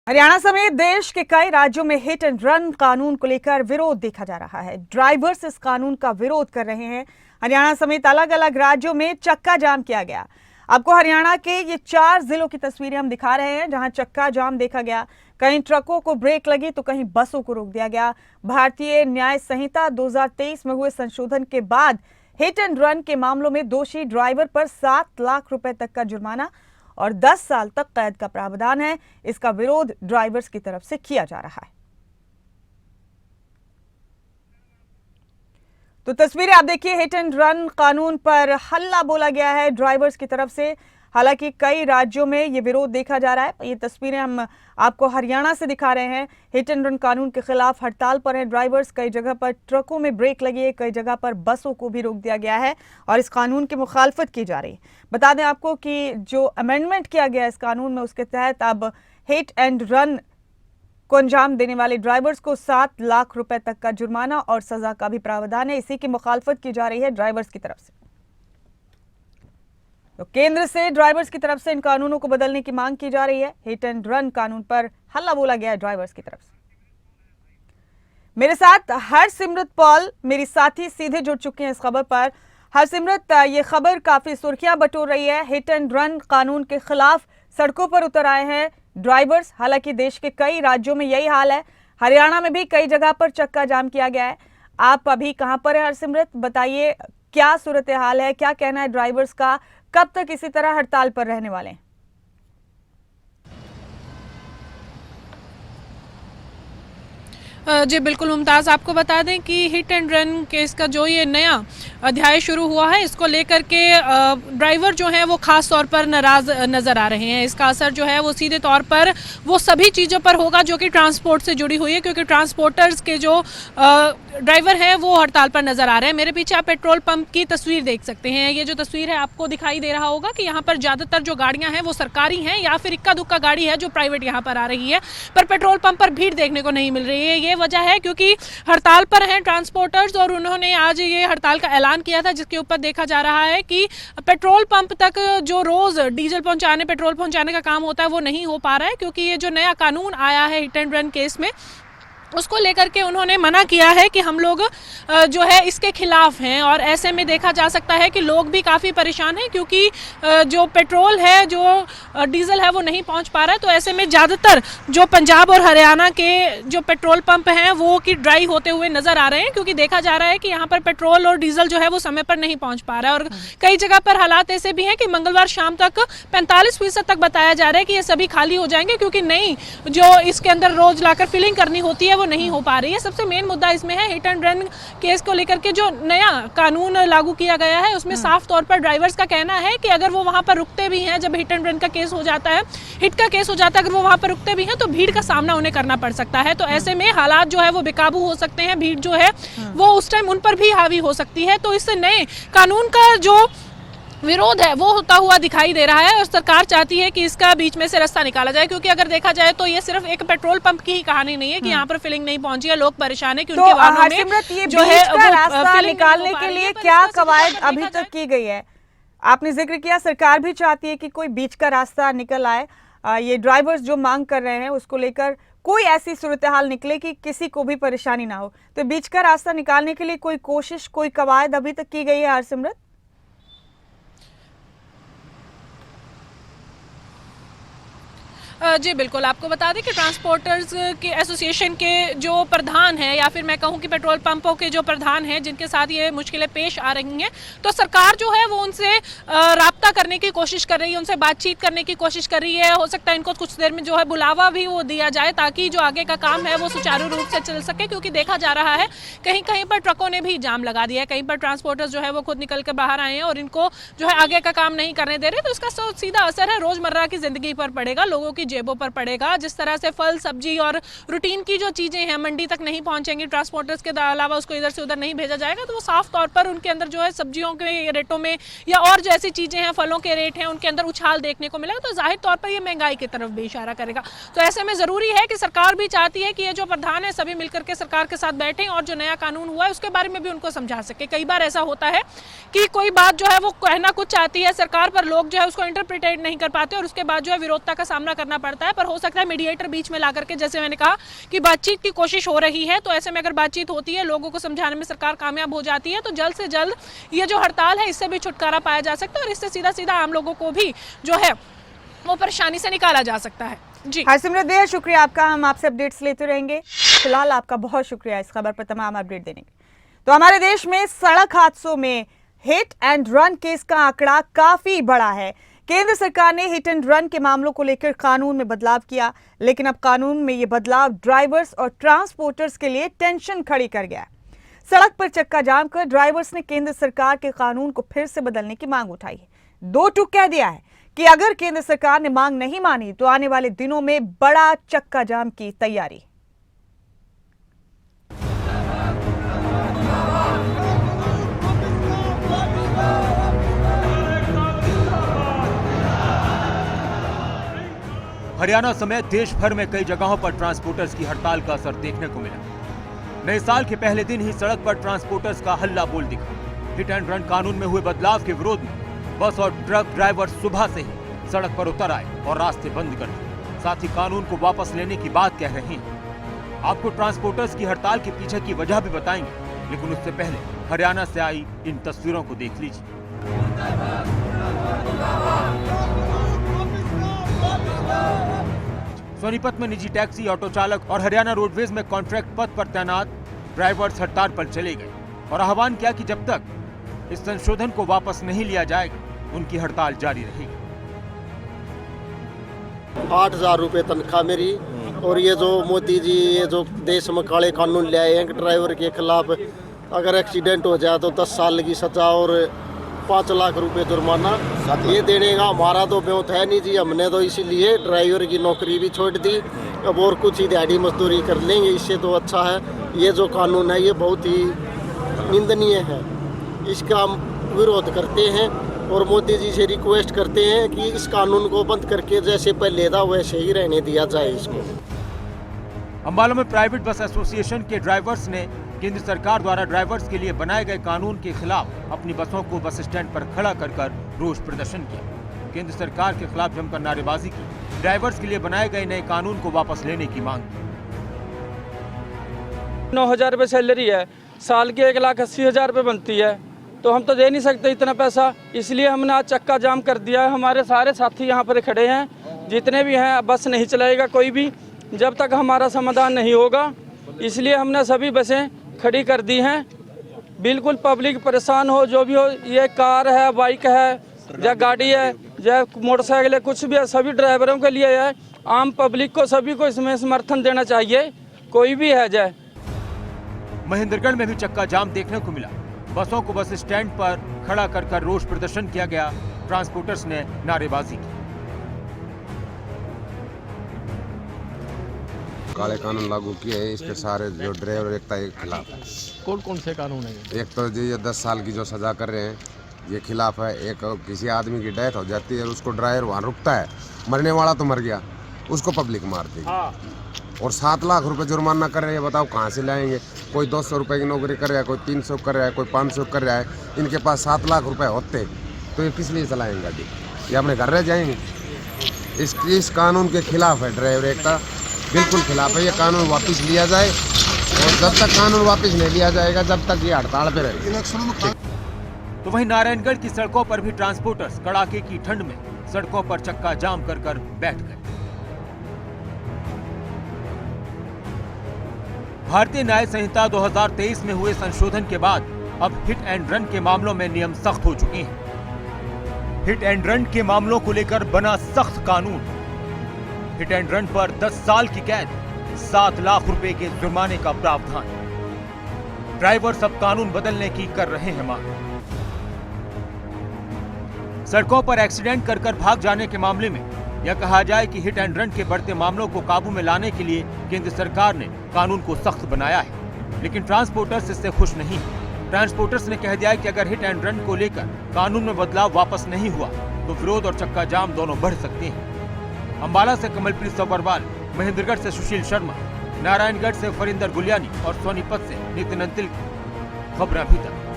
हरियाणा समेत देश के कई राज्यों में हिट एंड रन कानून को लेकर विरोध देखा जा रहा है। ड्राइवर्स इस कानून का विरोध कर रहे हैं। हरियाणा समेत अलग अलग राज्यों में चक्का जाम किया गया। आपको हरियाणा के ये 4 जिलों की तस्वीरें हम दिखा रहे हैं जहां चक्का जाम देखा गया। कहीं ट्रकों को ब्रेक लगी तो कहीं बसों को रोक दिया गया। भारतीय न्याय संहिता 2023 में हुए संशोधन के बाद हिट एंड रन के मामलों में दोषी ड्राइवर पर 7 लाख रुपए तक का जुर्माना और 10 साल तक कैद का प्रावधान है। इसका विरोध ड्राइवर्स की तरफ से किया जा रहा है। तो तस्वीरें आप देखिए, हिट एंड रन कानून पर हल्ला बोला गया है ड्राइवर्स की तरफ से। हालांकि कई राज्यों में ये विरोध देखा जा रहा है। ये तस्वीरें हम आपको हरियाणा से दिखा रहे हैं। हिट एंड रन कानून के खिलाफ हड़ताल पर हैं ड्राइवर्स। कई जगह पर ट्रकों में ब्रेक लगी है, कई जगह पर बसों को भी रोक दिया गया है और इस कानून की मुखालफत की जा रही है। बता दें आपको कि जो अमेंडमेंट किया गया इस कानून में, उसके तहत अब हिट एंड रन को अंजाम देने वाले ड्राइवर्स को 7 लाख रुपए तक का जुर्माना और सजा का भी प्रावधान है। इसी की मुखालफत की जा रही है ड्राइवर्स की तरफ से। तो केंद्र से ड्राइवर्स की तरफ से इन कानूनों को बदलने की मांग की जा रही है। हिट एंड रन कानून पर हल्ला बोला गया है ड्राइवर्स की तरफ से। मेरे साथ हरसिमरत पॉल मेरी साथी सीधे जुड़ चुकी हैं इस खबर पर। हरसिमरत, ये खबर काफी सुर्खियां बटोर रही है। हिट एंड रन कानून के खिलाफ सड़कों पर उतर आए हैं ड्राइवर्स। हालांकि देश के कई राज्यों में यही हाल है। हरियाणा में भी कई जगह पर चक्का जाम किया गया है। आप अभी कहां पर है हरसिमरत? बताइए क्या सूरत हाल है, क्या कहना है ड्राइवर्स का, कब तक इसी तरह हड़ताल पर रहने वाले हैं? जी बिल्कुल मुमताज़, आपको बता दें कि हिट एंड रन केस का जो ये नया अध्याय शुरू हुआ है, इसको लेकर के ड्राइवर जो हैं वो ख़ास तौर पर नाराज़ नज़र आ रहे हैं। इसका असर जो है वो सीधे तौर पर वो सभी चीज़ों पर होगा जो कि ट्रांसपोर्ट से जुड़ी हुई है, क्योंकि ट्रांसपोर्टर्स के जो ड्राइवर हैं वो हड़ताल पर नज़र आ रहे हैं। मेरे पीछे आप पेट्रोल पंप की तस्वीर देख सकते हैं। ये जो तस्वीर है आपको दिखाई दे रहा होगा कि यहाँ पर ज़्यादातर जो गाड़ियाँ हैं वो सरकारी हैं या फिर इक्का दुक्का गाड़ी है जो प्राइवेट यहाँ पर आ रही है, पर पेट्रोल पंप पर भीड़ देखने को नहीं मिल रही है। ये वजह है क्योंकि हड़ताल पर हैं ट्रांसपोर्टर्स और उन्होंने आज ये हड़ताल का ऐलान किया था, जिसके ऊपर देखा जा रहा है कि पेट्रोल पंप तक जो रोज डीजल पहुंचाने, पेट्रोल पहुंचाने का काम होता है वो नहीं हो पा रहा है, क्योंकि ये जो नया कानून आया है हिट एंड रन केस में, उसको लेकर के उन्होंने मना किया है कि हम लोग जो है इसके खिलाफ हैं। और ऐसे में देखा जा सकता है कि लोग भी काफ़ी परेशान हैं, क्योंकि जो पेट्रोल है, जो डीजल है वो नहीं पहुंच पा रहा है। तो ऐसे में ज़्यादातर जो पंजाब और हरियाणा के जो पेट्रोल पंप हैं वो कि ड्राई होते हुए नज़र आ रहे हैं, क्योंकि देखा जा रहा है कि यहाँ पर पेट्रोल और डीजल जो है वो समय पर नहीं पहुँच पा रहा है। और कई जगह पर हालात ऐसे भी हैं कि मंगलवार शाम तक 45% तक बताया जा रहा है कि ये सभी खाली हो जाएंगे, क्योंकि नई जो इसके अंदर रोज लाकर फिलिंग करनी होती है वो नहीं हो पा रही है। सबसे मेन मुद्दा इसमें है हिट एंड रन केस को लेकर के जो नया कानून लागू किया गया है, उसमें साफ तौर पर ड्राइवर्स का कहना है कि अगर वो वहां पर रुकते भी हैं, जब हिट एंड रन का केस हो जाता है, हिट का केस हो जाता है, अगर वो वहां पर रुकते भी हैं तो भीड़ का सामना उन्हें करना पड़ सकता है। तो ऐसे में हालात जो है वो बेकाबू हो सकते हैं, भीड़ जो है वो उस टाइम उन पर भी हावी हो सकती है। तो इस नए कानून का जो विरोध है वो होता हुआ दिखाई दे रहा है और सरकार चाहती है कि इसका बीच में से रास्ता निकाला जाए, क्योंकि अगर देखा जाए तो ये सिर्फ एक पेट्रोल पंप की ही कहानी नहीं है कि यहाँ पर फिलिंग नहीं पहुंची है, लोग परेशान है कि उनके वाहनों में जो है वो रास्ता निकालने के लिए क्या कवायद अभी तक की गई है? आपने जिक्र किया सरकार भी चाहती है कि कोई बीच का रास्ता निकल आए। ये ड्राइवर्स जो मांग कर रहे हैं उसको लेकर कोई ऐसी सूरत हाल निकले कि किसी को भी परेशानी ना हो, तो बीच का रास्ता निकालने के लिए कोई कोशिश, कोई कवायद अभी तक की गई है हरसिमरत? जी बिल्कुल, आपको बता दें कि ट्रांसपोर्टर्स के एसोसिएशन के जो प्रधान हैं, या फिर मैं कहूं कि पेट्रोल पंपों के जो प्रधान हैं जिनके साथ ये मुश्किलें पेश आ रही हैं, तो सरकार जो है वो उनसे राब्ता करने की कोशिश कर रही है, उनसे बातचीत करने की कोशिश कर रही है। हो सकता है इनको कुछ देर में जो है बुलावा भी वो दिया जाए, ताकि जो आगे का काम है वो सुचारू रूप से चल सके, क्योंकि देखा जा रहा है कहीं कहीं पर ट्रकों ने भी जाम लगा दिया है, कहीं पर ट्रांसपोर्टर्स जो है वो खुद निकल के बाहर आए हैं और इनको जो है आगे का काम नहीं करने दे रहे। तो इसका सीधा असर है रोजमर्रा की जिंदगी पर पड़ेगा, लोगों की जेबों पर पड़ेगा। जिस तरह से फल, सब्जी और रूटीन की जो चीजें हैं मंडी तक नहीं पहुंचेंगी ट्रांसपोर्टर्स के अलावा, उसको इधर से उधर नहीं भेजा जाएगा, तो वो साफ तौर पर उनके अंदर जो है सब्जियों के रेटों में या और जो ऐसी चीजें हैं, फलों के रेट हैं, उनके अंदर उछाल देखने को मिलेगा। तो जाहिर तौर पर ये महंगाई की तरफ भी इशारा करेगा। तो ऐसे में जरूरी है कि सरकार भी चाहती है कि ये जो प्रधान है सभी मिलकर के सरकार के साथ बैठें और जो नया कानून हुआ है उसके बारे में भी उनको समझा सके। कई बार ऐसा होता है कि कोई बात जो है वो कहना कुछ चाहती है सरकार, पर लोग जो है उसको इंटरप्रिटेट नहीं कर पाते और उसके बाद जो है विरोधता का सामना करना पड़ता है, पर हो सकता है मीडिएटर बीच में ला करके, जैसे मैंने कहा कि बातचीत की कोशिश हो रही है, तो ऐसे में अगर बातचीत होती है, लोगों को समझाने में सरकार कामयाब हो जाती है, तो जल्द से जल्द ये जो हड़ताल है इससे भी छुटकारा पाया जा सकता है और इससे सीधा सीधा आम लोगों को भी जो है वो परेशानी से निकाला जा सकता है। जी हरसिमरत बेहद शुक्रिया आपका, हम आपसे अपडेट्स लेते रहेंगे। फिलहाल आपका बहुत शुक्रिया इस खबर पर तमाम अपडेट देने के। तो हमारे देश में सड़क हादसों में हिट एंड रन केस का आंकड़ा काफी बड़ा है। केंद्र सरकार ने हिट एंड रन के मामलों को लेकर कानून में बदलाव किया, लेकिन अब कानून में ये बदलाव ड्राइवर्स और ट्रांसपोर्टर्स के लिए टेंशन खड़ी कर गया है। सड़क पर चक्का जाम कर ड्राइवर्स ने केंद्र सरकार के कानून को फिर से बदलने की मांग उठाई है। दो टूक कह दिया है कि अगर केंद्र सरकार ने मांग नहीं मानी तो आने वाले दिनों में बड़ा चक्का जाम की तैयारी। हरियाणा समेत देश भर में कई जगहों पर ट्रांसपोर्टर्स की हड़ताल का असर देखने को मिला। नए साल के पहले दिन ही सड़क पर ट्रांसपोर्टर्स का हल्ला बोल दिखा। हिट एंड रन कानून में हुए बदलाव के विरोध में बस और ट्रक ड्राइवर सुबह से ही सड़क पर उतर आए और रास्ते बंद कर दिए। साथ ही कानून को वापस लेने की बात कह रहे हैं। आपको ट्रांसपोर्टर्स की हड़ताल के पीछे की वजह भी बताएंगे, लेकिन उससे पहले हरियाणा से आई इन तस्वीरों को देख लीजिए। सोनीपत में निजी टैक्सी, ऑटो चालक और हरियाणा रोडवेज में कॉन्ट्रैक्ट पद पर तैनात ड्राइवर्स हड़ताल पर चले गए और आह्वान किया कि जब तक इस संशोधन को वापस नहीं लिया जाएगा उनकी हड़ताल जारी रहेगी। 8,000 रुपये तनख्वाह मेरी, और ये जो मोदी जी ये जो देश में काले कानून ले आए हैं कि ड्राइवर के खिलाफ अगर एक्सीडेंट हो जाए तो 10 साल की सजा और 5 लाख रुपए जुर्माना, ये देने का हमारा तो ब्योत है नहीं जी। हमने तो इसीलिए ड्राइवर की नौकरी भी छोड़ दी, अब और कुछ ही दिहाड़ी मजदूरी कर लेंगे, इससे तो अच्छा है। ये जो कानून है ये बहुत ही निंदनीय है, इसका हम विरोध करते हैं और मोदी जी से रिक्वेस्ट करते हैं कि इस कानून को बंद करके जैसे पहले था वैसे ही रहने दिया जाए इसको। अंबाला में प्राइवेट बस एसोसिएशन के ड्राइवर्स ने केंद्र सरकार द्वारा ड्राइवर्स के लिए बनाए गए कानून के खिलाफ अपनी बसों को बस स्टैंड पर खड़ा कर रोष प्रदर्शन किया। केंद्र सरकार के खिलाफ जमकर नारेबाजी की। ड्राइवर्स के लिए बनाए गए नए कानून को वापस लेने की मांग। 9,000 रुपये सैलरी है, साल की 1,80,000 रुपये बनती है, तो हम तो दे नहीं सकते इतना पैसा, इसलिए हमने आज चक्का जाम कर दिया है। हमारे सारे साथी यहाँ पर खड़े हैं, जितने भी हैं, बस नहीं चलाएगा कोई भी जब तक हमारा समाधान नहीं होगा, इसलिए हमने सभी बसें खड़ी कर दी हैं। बिल्कुल पब्लिक परेशान हो, जो भी हो, ये कार है, बाइक है या गाड़ी है या मोटरसाइकिल है, कुछ भी है, सभी ड्राइवरों के लिए है। आम पब्लिक को सभी को इसमें समर्थन देना चाहिए, कोई भी है जाए। महेंद्रगढ़ में भी चक्का जाम देखने को मिला। बसों को बस स्टैंड पर खड़ा कर रोष प्रदर्शन किया गया। ट्रांसपोर्टर्स ने नारेबाजी की। काले कानून लागू किए हैं, इस पे सारे जो ड्राइवर एकता के खिलाफ है। कौन कौन से कानून है? एक तो ये 10 साल की जो सजा कर रहे हैं ये खिलाफ है। एक किसी आदमी की डेथ हो जाती है उसको ड्राइवर वहाँ रुकता है, मरने वाला तो मर गया, उसको पब्लिक मारती है और 7 लाख रुपए जुर्माना कर रहे हैं। बताओ कहाँ से लाएंगे? कोई 200 रुपये की नौकरी कर रहा है, कोई 300 कर रहा है, कोई 500 कर रहा है। इनके पास 7 लाख रुपए होते तो ये किस लिए चलाएंगे गाड़ी? ये अपने घर रह जाएंगे। इस कानून के खिलाफ है ड्राइवर एकता, बिल्कुल खिलाफ है। ये कानून वापस लिया जाए और जब तक कानून वापस नहीं लिया जाएगा जब तक ये हड़ताल पे रहेगी। तो वहीं नारायणगढ़ की सड़कों पर भी ट्रांसपोर्टर्स कड़ाके की ठंड में सड़कों पर चक्का जाम कर बैठ गए। भारतीय न्याय संहिता 2023 में हुए संशोधन के बाद अब हिट एंड रन के मामलों में नियम सख्त हो चुके हैं। हिट एंड रन के मामलों को लेकर बना सख्त कानून। हिट एंड रन पर 10 साल की कैद, 7 लाख रुपए के जुर्माने का प्रावधान। ड्राइवर सब कानून बदलने की कर रहे हैं मांग। सड़कों पर एक्सीडेंट कर भाग जाने के मामले में यह कहा जाए कि हिट एंड रन के बढ़ते मामलों को काबू में लाने के लिए केंद्र सरकार ने कानून को सख्त बनाया है, लेकिन ट्रांसपोर्टर्स इससे खुश नहीं है। ट्रांसपोर्टर्स ने कह दिया है कि अगर हिट एंड रन को लेकर कानून में बदलाव वापस नहीं हुआ तो विरोध और चक्का जाम दोनों बढ़ सकते हैं। अंबाला से कमलप्रीत सब्बरवाल, महेंद्रगढ़ से सुशील शर्मा, नारायणगढ़ से फरिंदर गुलियानी और सोनीपत से नितिन अंतिल। खबर अभी तक।